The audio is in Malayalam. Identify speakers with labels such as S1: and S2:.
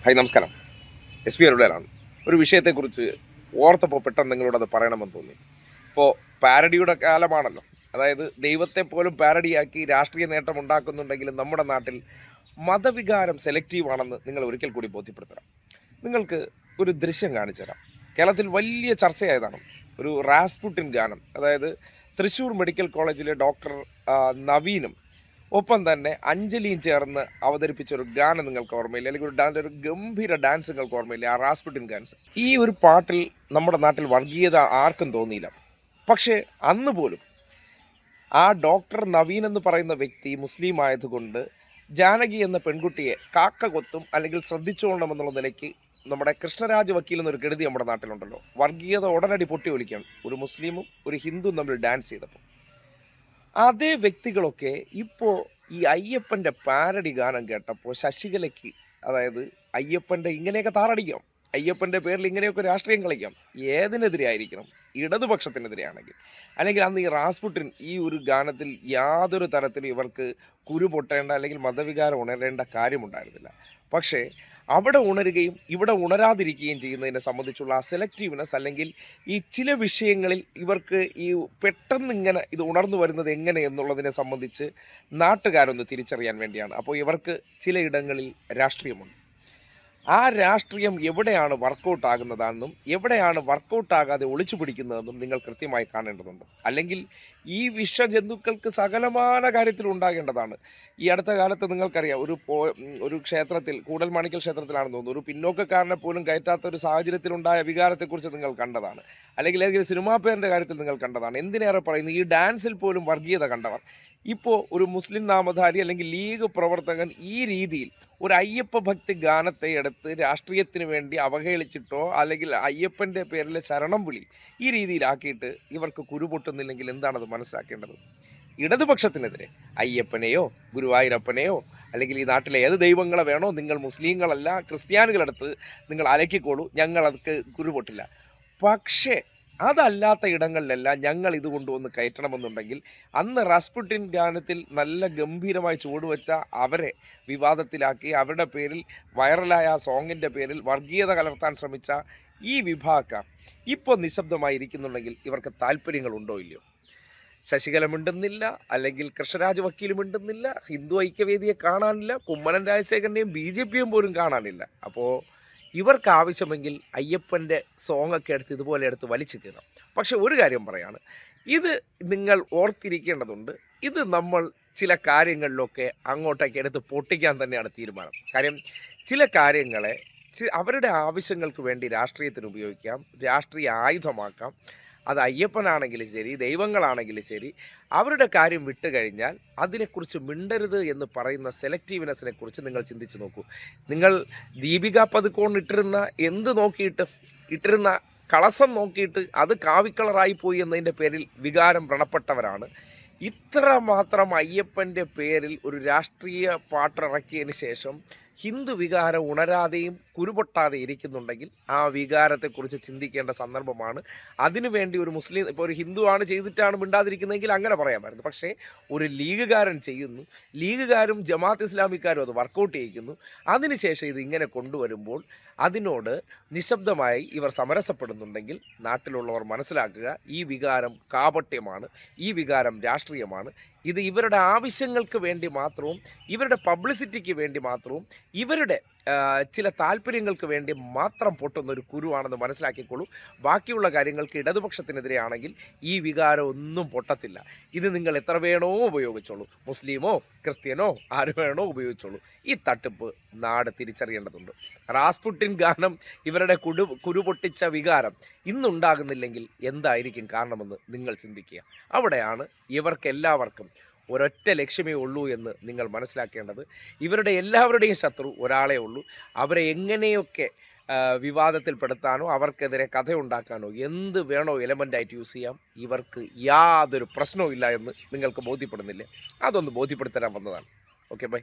S1: ഹായ് നമസ്കാരം. എസ് പി അരുളേലാണ്. ഒരു വിഷയത്തെക്കുറിച്ച് ഓർത്തപ്പോൾ പെട്ടെന്ന് നിങ്ങളോടത് പറയണമെന്ന് തോന്നി. ഇപ്പോൾ പാരഡിയുടെ കാലമാണല്ലോ. അതായത് ദൈവത്തെ പോലും പാരഡിയാക്കി രാഷ്ട്രീയ നേട്ടം ഉണ്ടാക്കുന്നുണ്ടെങ്കിലും നമ്മുടെ നാട്ടിൽ മതവികാരം സെലക്റ്റീവ് ആണെന്ന് നിങ്ങൾ ഒരിക്കൽ കൂടി ബോധ്യപ്പെടുത്തണം. നിങ്ങൾക്ക് ഒരു ദൃശ്യം കാണിച്ചു തരാം. കേരളത്തിൽ വലിയ ചർച്ചയായതാണ് ഒരു റാസ്പുട്ടിൻ ഗാനം. അതായത് തൃശ്ശൂർ മെഡിക്കൽ കോളേജിലെ ഡോക്ടർ നവീനും ഒപ്പം തന്നെ അഞ്ജലിയും ചേർന്ന് അവതരിപ്പിച്ച ഒരു ഗാനം നിങ്ങൾക്ക് ഓർമ്മയില്ല, അല്ലെങ്കിൽ ഒരു ഗംഭീര ഡാൻസ് നിങ്ങൾക്ക് ഓർമ്മയില്ല, ആ റാസ്പുട്ടിൻ ഡാൻസ്. ഈ ഒരു പാട്ടിൽ നമ്മുടെ നാട്ടിൽ വർഗീയത ആർക്കും തോന്നിയില്ല. പക്ഷേ അന്ന് പോലും ആ ഡോക്ടർ നവീൻ എന്ന് പറയുന്ന വ്യക്തി മുസ്ലിം ആയതുകൊണ്ട് ജാനകി എന്ന പെൺകുട്ടിയെ കാക്ക കൊത്തും അല്ലെങ്കിൽ ശ്രദ്ധിച്ചുകൊള്ളണമെന്നുള്ള നിലയ്ക്ക് നമ്മുടെ കൃഷ്ണരാജ് വക്കീൽ എന്നൊരു കെടുതി നമ്മുടെ നാട്ടിലുണ്ടല്ലോ. വർഗീയത ഉടനടി പൊട്ടി ഒലിക്കുകയാണ് ഒരു മുസ്ലിമും ഒരു ഹിന്ദുവും തമ്മിൽ ഡാൻസ് ചെയ്തപ്പോൾ. അതേ വ്യക്തികളൊക്കെ ഇപ്പോൾ ഈ അയ്യപ്പൻ്റെ പാരഡി ഗാനം കേട്ടപ്പോൾ ശശികലയ്ക്ക്, അതായത് അയ്യപ്പൻ്റെ ഇങ്ങനെയൊക്കെ താറടിക്കാം, അയ്യപ്പൻ്റെ പേരിൽ ഇങ്ങനെയൊക്കെ രാഷ്ട്രീയം കളിക്കാം, ഏതിനെതിരെ ആയിരിക്കണം? ഇടതുപക്ഷത്തിനെതിരെയാണെങ്കിൽ, അല്ലെങ്കിൽ അന്ന് ഈ റാസ്പുട്ടിൻ ഈ ഒരു ഗാനത്തിൽ യാതൊരു തരത്തിലും ഇവർക്ക് കുരു പൊട്ടേണ്ട അല്ലെങ്കിൽ മതവികാരം ഉണരേണ്ട കാര്യമുണ്ടായിരുന്നില്ല. പക്ഷേ അവിടെ ഉണരുകയും ഇവിടെ ഉണരാതിരിക്കുകയും ചെയ്യുന്നതിനെ സംബന്ധിച്ചുള്ള ആ സെലക്റ്റീവ്നെസ്, അല്ലെങ്കിൽ ഈ ചില വിഷയങ്ങളിൽ ഇവർക്ക് ഈ പെട്ടെന്ന് ഇങ്ങനെ ഇത് ഉണർന്നു വരുന്നത് എങ്ങനെ എന്നുള്ളതിനെ സംബന്ധിച്ച് നാട്ടുകാരൊന്ന് തിരിച്ചറിയാൻ വേണ്ടിയാണ്. അപ്പോൾ ഇവർക്ക് ചിലയിടങ്ങളിൽ രാഷ്ട്രീയമുണ്ട്. ആ രാഷ്ട്രീയം എവിടെയാണ് വർക്കൗട്ട് ആകുന്നതാണെന്നും എവിടെയാണ് വർക്കൗട്ട് ആകാതെ ഒളിച്ചു പിടിക്കുന്നതെന്നും നിങ്ങൾ കൃത്യമായി കാണേണ്ടതുണ്ട്. അല്ലെങ്കിൽ ഈ വിഷജന്തുക്കൾക്ക് സകലമാന കാര്യത്തിൽ ഉണ്ടാകേണ്ടതാണ്. ഈ അടുത്ത കാലത്ത് നിങ്ങൾക്കറിയാം, ഒരു ക്ഷേത്രത്തിൽ, കൂടൽമാണിക്കൽ ക്ഷേത്രത്തിലാണെന്ന് തോന്നുന്നു, ഒരു പിന്നോക്കക്കാരനെ പോലും കയറ്റാത്ത ഒരു സാഹചര്യത്തിലുണ്ടായ വികാരത്തെക്കുറിച്ച് നിങ്ങൾ കണ്ടതാണ്. അല്ലെങ്കിൽ ഏതെങ്കിലും സിനിമാ പേരിൻ്റെ കാര്യത്തിൽ നിങ്ങൾ കണ്ടതാണ്. എന്തിനേറെ പറയുന്നു, ഈ ഡാൻസിൽ പോലും വർഗീയത കണ്ടവർ ഇപ്പോൾ ഒരു മുസ്ലിം നാമധാരി അല്ലെങ്കിൽ ലീഗ് പ്രവർത്തകൻ ഈ രീതിയിൽ ഒരു അയ്യപ്പ ഭക്തി ഗാനത്തെ എടുത്ത് രാഷ്ട്രീയത്തിന് വേണ്ടി അവഹേളിച്ചിട്ടോ അല്ലെങ്കിൽ അയ്യപ്പൻ്റെ പേരിലെ ശരണം വിളി ഈ രീതിയിലാക്കിയിട്ട് ഇവർക്ക് കുരുപൊട്ടുന്നില്ലെങ്കിൽ എന്താണത് മനസ്സിലാക്കേണ്ടത്? ഇടതുപക്ഷത്തിനെതിരെ അയ്യപ്പനെയോ ഗുരുവായൂരപ്പനെയോ അല്ലെങ്കിൽ ഈ നാട്ടിലെ ഏത് ദൈവങ്ങളെ വേണോ, നിങ്ങൾ മുസ്ലിങ്ങളല്ല ക്രിസ്ത്യാനികളെടുത്ത് നിങ്ങൾ അലക്കിക്കോളൂ, ഞങ്ങളതൊക്കെ കുരുപൊട്ടില്ല. പക്ഷേ അതല്ലാത്ത ഇടങ്ങളിലെല്ലാം ഞങ്ങൾ ഇത് കൊണ്ടുവന്ന് കയറ്റണമെന്നുണ്ടെങ്കിൽ അന്ന് റാസ്പുട്ടിൻ ഗാനത്തിൽ നല്ല ഗംഭീരമായി ചുവടുവെച്ച അവരെ വിവാദത്തിലാക്കി അവരുടെ പേരിൽ വൈറലായ ആ സോങ്ങിൻ്റെ പേരിൽ വർഗീയത കലർത്താൻ ശ്രമിച്ച ഈ വിഭാഗക്കാർ ഇപ്പോൾ നിശബ്ദമായി ഇരിക്കുന്നുണ്ടെങ്കിൽ ഇവർക്ക് താല്പര്യങ്ങളുണ്ടോ ഇല്ലയോ? ശശികല മിണ്ടുന്നില്ല, അല്ലെങ്കിൽ കൃഷ്ണരാജ് വക്കീൽ മിണ്ടുന്നില്ല, ഹിന്ദു ഐക്യവേദിയെ കാണാനില്ല, കുമ്മനം രാജശേഖരനെയും BJP-യും പോലും കാണാനില്ല. അപ്പോൾ ഇവർക്ക് ആവശ്യമെങ്കിൽ അയ്യപ്പൻ്റെ സോങ്ങൊക്കെ ഇതുപോലെ എടുത്ത് വലിച്ചു കയറാം. പക്ഷെ ഒരു കാര്യം പറയാണ്, ഇത് നിങ്ങൾ ഓർത്തിരിക്കേണ്ടതുണ്ട്. ഇത് നമ്മൾ ചില കാര്യങ്ങളിലൊക്കെ അങ്ങോട്ടേക്ക് എടുത്ത് പൊട്ടിക്കാൻ തന്നെയാണ് തീരുമാനം. കാര്യം ചില കാര്യങ്ങളെ അവരുടെ ആവശ്യങ്ങൾക്ക് വേണ്ടി രാഷ്ട്രീയത്തിന് ഉപയോഗിക്കാം, രാഷ്ട്രീയ ആയുധമാക്കാം. അത് അയ്യപ്പനാണെങ്കിലും ശരി, ദൈവങ്ങളാണെങ്കിലും ശരി, അവരുടെ കാര്യം വിട്ട് കഴിഞ്ഞാൽ അതിനെക്കുറിച്ച് മിണ്ടരുത് എന്ന് പറയുന്ന സെലക്റ്റീവ്നെസ്സിനെ കുറിച്ച് നിങ്ങൾ ചിന്തിച്ച് നോക്കൂ. നിങ്ങൾ ദീപിക പദുക്കോൺ ഇട്ടിരുന്ന കളസം നോക്കിയിട്ട് അത് കാവിക്കളറായി പോയി എന്നതിൻ്റെ പേരിൽ വികാരം വ്രണപ്പെട്ടവരാണ്. ഇത്ര മാത്രം അയ്യപ്പൻ്റെ പേരിൽ ഒരു രാഷ്ട്രീയ പാട്ടിറക്കിയതിന് ശേഷം ഹിന്ദു വികാരം ഉണരാതെയും കുരുപൊട്ടാതെ ഇരിക്കുന്നുണ്ടെങ്കിൽ ആ വികാരത്തെക്കുറിച്ച് ചിന്തിക്കേണ്ട സന്ദർഭമാണ്. അതിനുവേണ്ടി ഒരു മുസ്ലിം, ഇപ്പോൾ ഒരു ഹിന്ദുവാണ് ചെയ്തിട്ടാണ് മിണ്ടാതിരിക്കുന്നതെങ്കിൽ അങ്ങനെ പറയാമായിരുന്നു. പക്ഷേ ഒരു ലീഗുകാരൻ ചെയ്യുന്നു, ലീഗുകാരും ജമാഅത്ത് ഇസ്ലാമിക്കാരും അത് വർക്കൗട്ട് ചെയ്യിക്കുന്നു. അതിനുശേഷം ഇത് ഇങ്ങനെ കൊണ്ടുവരുമ്പോൾ അതിനോട് നിശബ്ദമായി ഇവർ സമരസപ്പെടുന്നുണ്ടെങ്കിൽ നാട്ടിലുള്ളവർ മനസ്സിലാക്കുക, ഈ വികാരം കാപട്യമാണ്, ഈ വികാരം രാഷ്ട്രീയമാണ്. ഇത് ഇവരുടെ ആവശ്യങ്ങൾക്ക് വേണ്ടി മാത്രവും ഇവരുടെ പബ്ലിസിറ്റിക്ക് വേണ്ടി മാത്രവും ഇവരുടെ ചില താല്പര്യങ്ങൾക്ക് വേണ്ടി മാത്രം പൊട്ടുന്നൊരു കുരുവാണെന്ന് മനസ്സിലാക്കിക്കോളൂ. ബാക്കിയുള്ള കാര്യങ്ങൾക്ക് ഇടതുപക്ഷത്തിനെതിരെയാണെങ്കിൽ ഈ വികാരം ഒന്നും പൊട്ടത്തില്ല. ഇത് നിങ്ങൾ എത്ര വേണോ ഉപയോഗിച്ചോളൂ, മുസ്ലിമോ ക്രിസ്ത്യനോ ആര് വേണോ ഉപയോഗിച്ചോളൂ. ഈ തട്ടിപ്പ് നാട് തിരിച്ചറിയേണ്ടതുണ്ട്. റാസ്പുട്ടിൻ ഗാനം ഇവരുടെ കുരു പൊട്ടിച്ച വികാരം ഇന്നുണ്ടാകുന്നില്ലെങ്കിൽ എന്തായിരിക്കും കാരണമെന്ന് നിങ്ങൾ ചിന്തിക്കുക. അവിടെയാണ് ഇവർക്കെല്ലാവർക്കും ഒരൊറ്റ ലക്ഷ്യമേ ഉള്ളൂ എന്ന് നിങ്ങൾ മനസ്സിലാക്കേണ്ടത്. ഇവരുടെ എല്ലാവരുടെയും ശത്രു ഒരാളേ ഉള്ളൂ. അവരെ എങ്ങനെയൊക്കെ വിവാദത്തിൽപ്പെടുത്താനോ അവർക്കെതിരെ കഥയുണ്ടാക്കാനോ എന്ത് വേണോ എലമെൻ്റായിട്ട് യൂസ് ചെയ്യാം. ഇവർക്ക് യാതൊരു പ്രശ്നവും ഇല്ല എന്ന് നിങ്ങൾക്ക് ബോധ്യപ്പെടുന്നില്ലേ? അതൊന്ന് ബോധ്യപ്പെടുത്തരാൻ വന്നതാണ്. Okay, by.